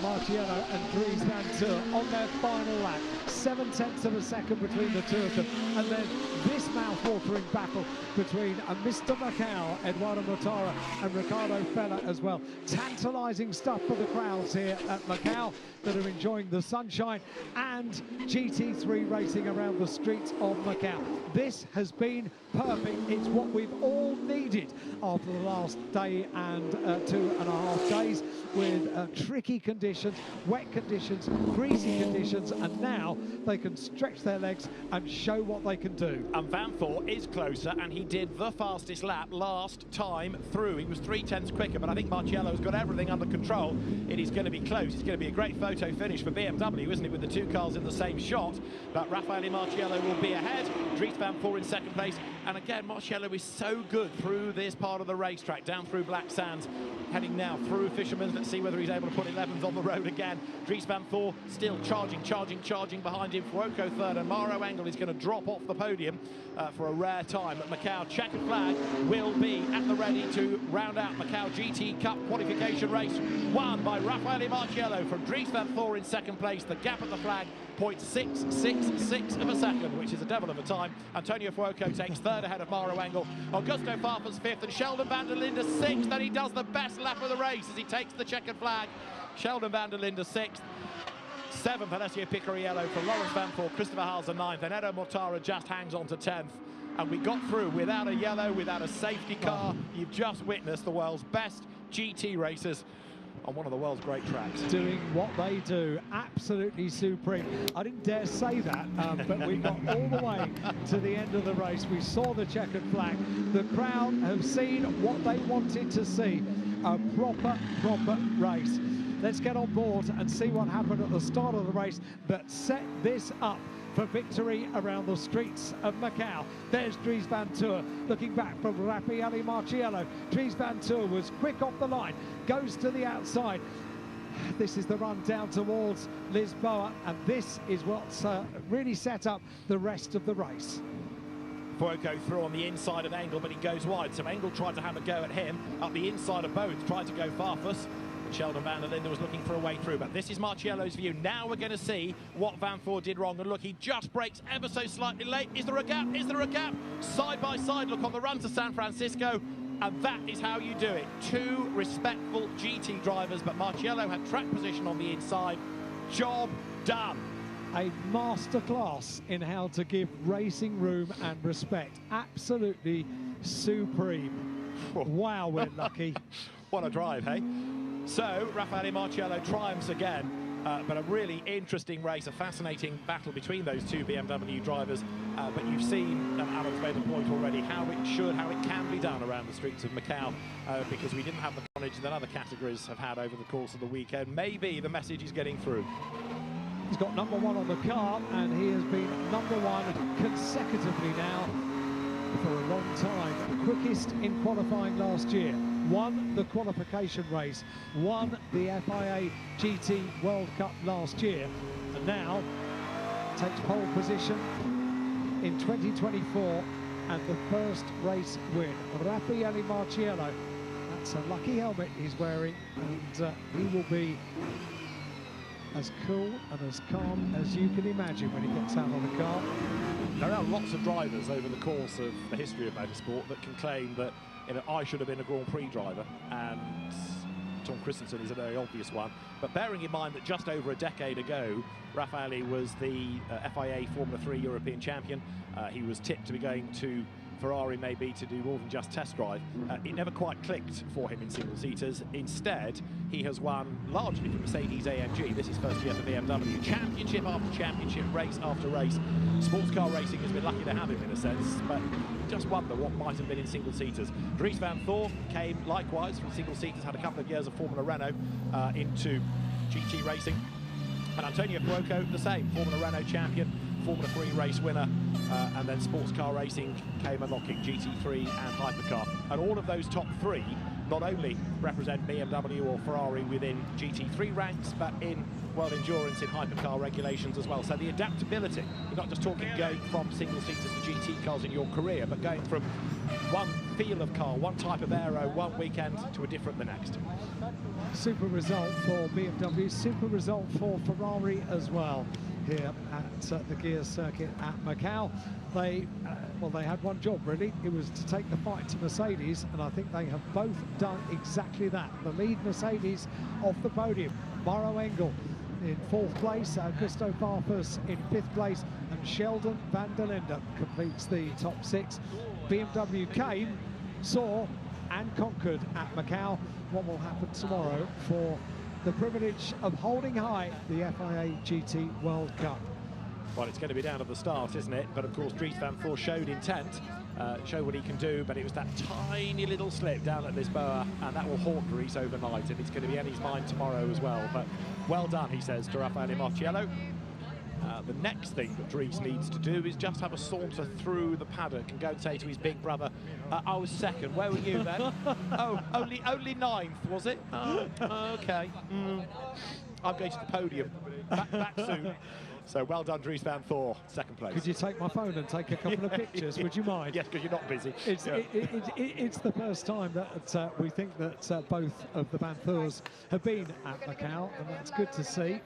Marciello and Dries van Toor on their final lap. 7/10 of a second between the two of them. And then this mouth-watering battle between Mr. Macau, Eduardo Mortara, and Ricardo Fella as well. Tantalising stuff for the crowds here at Macau that are enjoying the sunshine and GT3 racing around the streets of of Macau. This has been perfect. It's what we've all needed after the last day and 2.5 days with tricky conditions, wet conditions, greasy conditions, and now they can stretch their legs and show what they can do. And Vanthor is closer, and he did the fastest lap last time through. He was 3/10 quicker, but I think Marciello's got everything under control. It is going to be close. It's going to be a great photo finish for BMW, isn't it, with the two cars in the same shot. But Raffaele Marciello will be ahead. Dries Vanthor in second place. And again, Marciello is so good through this part of the racetrack, down through Black Sands, heading now through Fisherman's. Let's see whether he's able to put 11s on the road again. Dries Vanthor still charging behind him. Fuoco third, and Mauro Engel is going to drop off the podium for a rare time at Macau. Checkered flag will be at the ready to round out Macau GT Cup qualification race, won by Raffaele Marciello from Dries Vanthor in second place. The gap at the flag, 0.666 of a second, which is a devil of a time. Antonio Fuoco takes third ahead of Mauro Engel. Augusto Farfus fifth, and Sheldon van der Linde sixth. Then he does the best lap of the race as he takes the checkered flag. Sheldon van der Linde sixth. Seventh, Alessio Picariello from Lawrence Vanthor, Christopher Haalse ninth, and Edo Mortara just hangs on to 10th. And we got through without a yellow, without a safety car. You've just witnessed the world's best GT racers on one of the world's great tracks. Doing what they do, absolutely supreme. I didn't dare say that, but we got all the way to the end of the race. We saw the checkered flag. The crowd have seen what they wanted to see, a proper race. Let's get on board and see what happened at the start of the race that set this up for victory around the streets of Macau. There's Dries Vanthor looking back from Raffaele Marciello. Dries Vanthor was quick off the line, goes to the outside. This is the run down towards Lisboa, and this is what's really set up the rest of the race. Fuoco through on the inside of Engel, but he goes wide. So Engel tried to have a go at him. Up the inside of both, tried to go Farfus. Sheldon van der Linde was looking for a way through, but this is Marciello's view. Now we're going to see what Vanthor did wrong. And look, he just brakes ever so slightly late. Is there a gap? Is there a gap? Side by side, look, on the run to San Francisco. And that is how you do it. Two respectful GT drivers, but Marciello had track position on the inside. Job done. A masterclass in how to give racing room and respect. Absolutely supreme. Wow, we're lucky. What a drive, hey? So, Raffaele Marciello triumphs again, but a really interesting race, a fascinating battle between those two BMW drivers. But you've seen, and Alan's made the point already, how it can be done around the streets of Macau, because we didn't have the carnage that other categories have had over the course of the weekend. Maybe the message is getting through. He's got number one on the car, and he has been number one consecutively now for a long time. The quickest in qualifying last year. Won the qualification race, won the FIA GT World Cup last year, and now takes pole position in 2024 and the first race win. Raffaele Marciello, that's a lucky helmet he's wearing, and he will be as cool and as calm as you can imagine when he gets out on the car. There are lots of drivers over the course of the history of motorsport that can claim that I should have been a Grand Prix driver, and Tom Christensen is a very obvious one. But bearing in mind that just over a decade ago, Raffaele was the FIA Formula 3 European champion. He was tipped to be going to Ferrari maybe to do more than just test drive. It never quite clicked for him in single-seaters. Instead, he has won largely for Mercedes-AMG. This is first year for BMW. Championship after championship, race after race. Sports car racing has been lucky to have him in a sense, but just wonder what might have been in single-seaters. Dries Vanthor came likewise from single-seaters, had a couple of years of Formula Renault into GT racing. And Antonio Fuoco, the same, Formula Renault champion, Formula 3 race winner, and then sports car racing came unlocking, GT3 and hypercar. And all of those top three not only represent BMW or Ferrari within GT3 ranks, but in world endurance in hypercar regulations as well. So the adaptability, you're not just talking going from single-seaters to GT cars in your career, but going from one feel of car, one type of aero, one weekend to a different the next. Super result for BMW, super result for Ferrari as well here at the gear circuit at Macau. They had one job really. It was to take the fight to Mercedes, and I think they have both done exactly that. The lead Mercedes off the podium. Mauro Engel in fourth place, Augusto Farfus in fifth place, and Sheldon van der Linde completes the top 6. BMW came, saw and conquered at Macau. What will happen tomorrow for the privilege of holding high the FIA GT World Cup? Well, it's going to be down to the start, isn't it? But of course, Dries van Voor showed intent, showed what he can do, but it was that tiny little slip down at Lisboa, and that will haunt Dries overnight, and it's going to be in his mind tomorrow as well. But well done, he says to Raffaele Marciello. The next thing that Dries needs to do is just have a saunter through the paddock and go and say to his big brother, I was second, where were you then? Oh, only ninth, was it? Oh, okay. I'm going to the podium. Back soon. So well done, Dries van Voor, second place. Could you take my phone and take a couple of pictures? Would you mind? Yes, because you're not busy. It's the first time that we think that both of the Van Voors have been at Macau, and that's good to see.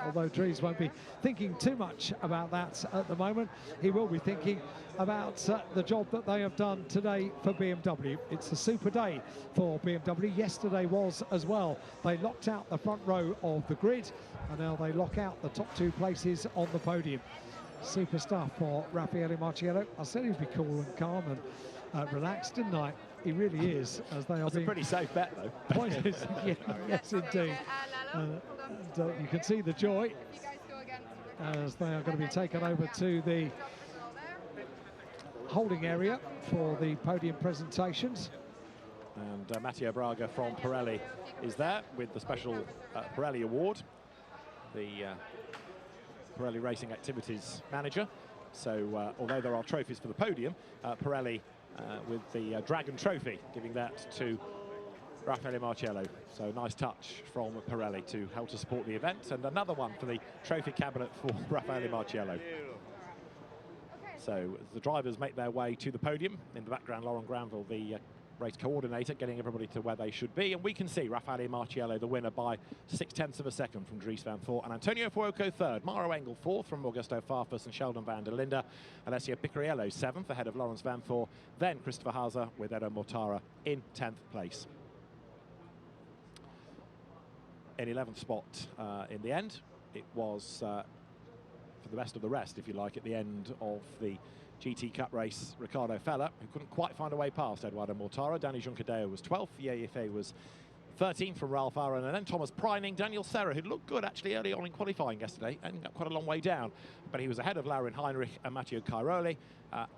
Although Dries won't be thinking too much about that at the moment, he will be thinking about the job that they have done today for BMW. It's a super day for BMW. Yesterday was as well. They locked out the front row of the grid, and now they lock out the top 2 places on the podium. Super stuff for Raffaele Marciello. I said he'd be cool and calm and relaxed, didn't I? He really is, as they are That's being... a pretty safe bet, though. Pointed. Yes, indeed. You can see the joy as they are going to be taken over to the holding area for the podium presentations. And Matteo Braga from Pirelli is there with the special Pirelli award, the Pirelli Racing Activities Manager. So although there are trophies for the podium, Pirelli with the Dragon Trophy, giving that to Raffaele Marciello. So nice touch from Pirelli to help to support the event, and another one for the trophy cabinet for Raffaele Marciello. So as the drivers make their way to the podium, in the background Laurent Granville, the race coordinator, getting everybody to where they should be, and we can see Raffaele Marciello the winner by 0.6 of a second from Dries van Voor, and Antonio Fuoco third, Mauro Engel fourth from Augusto Farfus and Sheldon van der Linde, Alessio Picariello seventh ahead of Lawrence van Voor, then Christopher Haase with Edo Mortara in 10th place. In 11th spot in the end, it was for the best of the rest, if you like, at the end of the GT Cup race, Ricardo Fella, who couldn't quite find a way past Eduardo Mortara. Danny Juncadeo was 12th, Yefe was 13th from Ralph Aaron, and then Thomas Preining, Daniel Serra, who looked good actually early on in qualifying yesterday, and got quite a long way down, but he was ahead of Laurin Heinrich and Matteo Cairoli.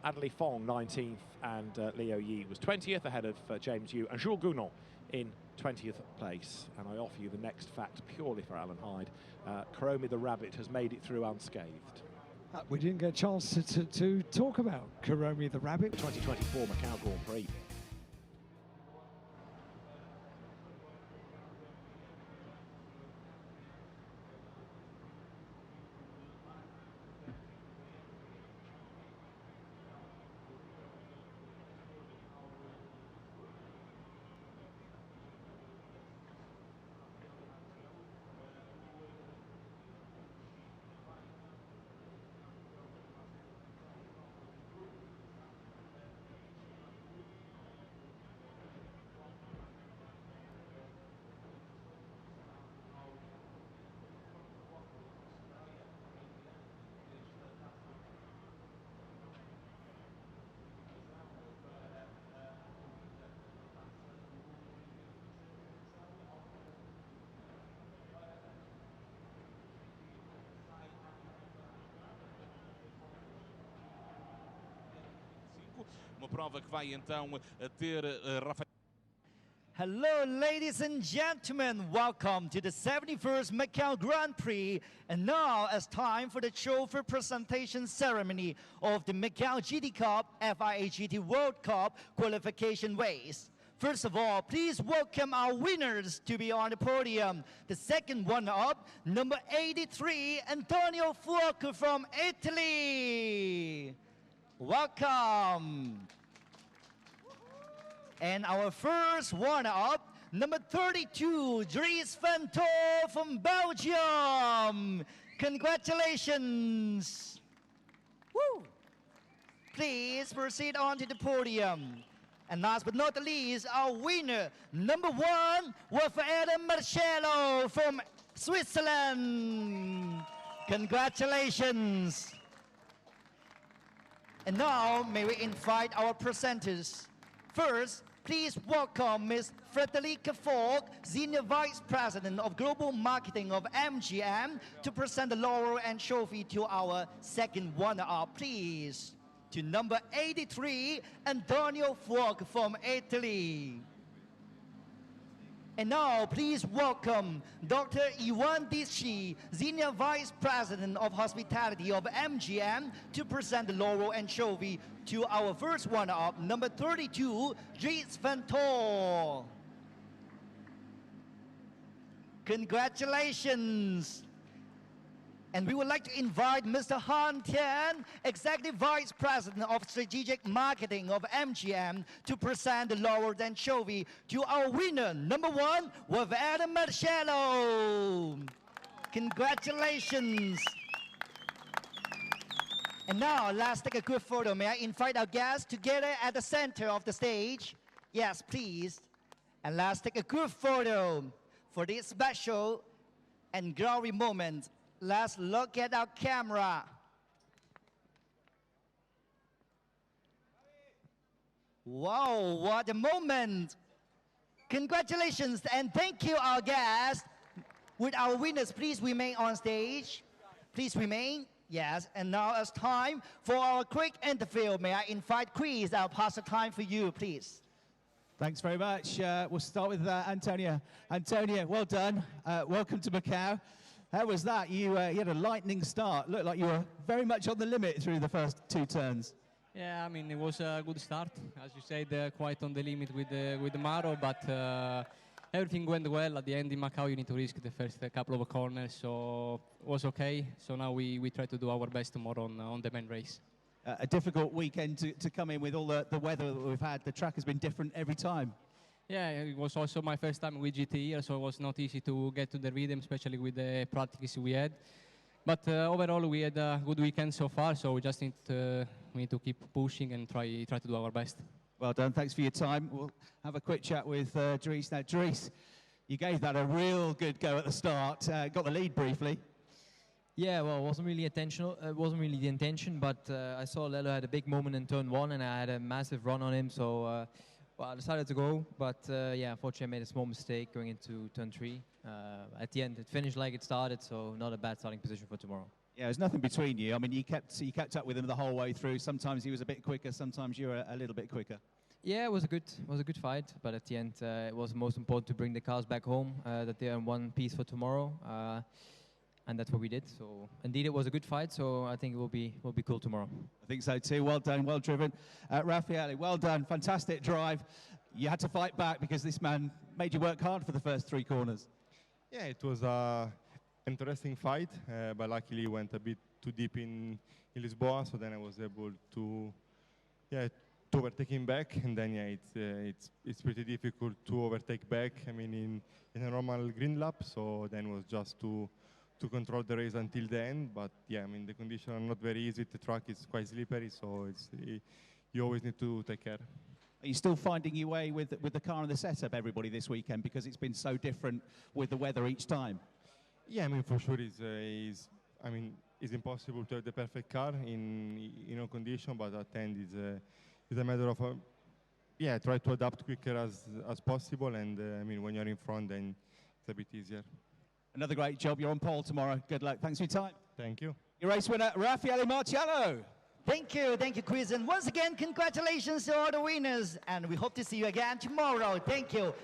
Adley Fong 19th, and Leo Yi was 20th, ahead of James Yu and Jules Gounon in 20th place. And I offer you the next fact purely for Alan Hyde. Kuromi the Rabbit has made it through unscathed. We didn't get a chance to talk about Kuromi the Rabbit. 2024 Macau Grand Prix. Uma prova que vai então ter Rafael. Hello, ladies and gentlemen. Welcome to the 71st Macau Grand Prix. And now it's time for the trophy presentation ceremony of the Macau GT Cup, FIA GT World Cup Qualification Race. First of all, please welcome our winners to be on the podium. The second one up, number 83, Antonio Fuoco from Italy. Welcome. And our first runner-up, number 32, Dries van Voor from Belgium. Congratulations. Woo. Please proceed on to the podium. And last but not least, our winner, number 1, Raffaele Marciello from Switzerland. Congratulations. And now, may we invite our presenters. First, please welcome Ms. Frederica Falk, Senior Vice President of Global Marketing of MGM, to present the laurel and trophy to our second runner-up, please. To number 83, Antonio Fuoco from Italy. And now, please welcome Dr. Iwan Dici, Senior Vice President of Hospitality of MGM, to present the laurel and trophy to our first runner-up, number 32, Dries van Tol. Congratulations. And we would like to invite Mr. Han Tian, Executive Vice President of Strategic Marketing of MGM, to present the laurel and trophy to our winner, number 1, with Adam Marcello. Congratulations. And now, let's take a good photo. May I invite our guests together at the center of the stage? Yes, please. And let's take a good photo for this special and glory moment. Let's look at our camera. Wow, what a moment. Congratulations and thank you, our guests. With our winners, please remain on stage. Please remain. Yes, and now it's time for our quick interview. May I invite Chris? I'll pass the time for you, please. Thanks very much. We'll start with Antonia. Antonia, well done. Welcome to Macau. How was that? You had a lightning start. Looked like you were very much on the limit through the first 2 turns. Yeah, I mean, it was a good start. As you said, quite on the limit with the Maro, but everything went well. At the end in Macau, you need to risk the first couple of corners, so it was okay. So now we try to do our best tomorrow on the main race. A difficult weekend to come in with all the weather that we've had. The track has been different every time. Yeah, it was also my first time with GT here, so it was not easy to get to the rhythm, especially with the practice we had. But overall, we had a good weekend so far, so we just need to keep pushing and try to do our best. Well done. Thanks for your time. We'll have a quick chat with Dries. Now, Dries, you gave that a real good go at the start. Got the lead briefly. Yeah, well, it wasn't really intentional. It wasn't really the intention, but I saw Lello had a big moment in turn 1, and I had a massive run on him, so well, I decided to go. But yeah, unfortunately, I made a small mistake going into turn 3. At the end, it finished like it started, so not a bad starting position for tomorrow. Yeah, there's nothing between you. I mean, you kept up with him the whole way through. Sometimes he was a bit quicker, sometimes you were a little bit quicker. Yeah, it was a good fight, but at the end, it was most important to bring the cars back home, that they are in one piece for tomorrow. And that's what we did. So indeed, it was a good fight. So I think it will be cool tomorrow. I think so too. Well done, well driven, Raffaele. Well done, fantastic drive. You had to fight back because this man made you work hard for the first 3 corners. Yeah, it was an interesting fight, but luckily went a bit too deep in Lisboa. So then I was able to overtake him back, and then it's pretty difficult to overtake back. I mean, in a normal green lap. So then it was just to control the race until the end, but yeah, I mean the conditions are not very easy. The track is quite slippery, so you always need to take care. Are you still finding your way with the car and the setup, everybody, this weekend, because it's been so different with the weather each time? Yeah, I mean for sure it's impossible to have the perfect car in all condition, but at the end it's a matter of try to adapt quicker as possible, and I mean when you're in front, then it's a bit easier. Another great job. You're on pole tomorrow. Good luck. Thanks for your time. Thank you. Your race winner, Raffaele Marciano. Thank you, Chris. And once again, congratulations to all the winners. And we hope to see you again tomorrow. Thank you.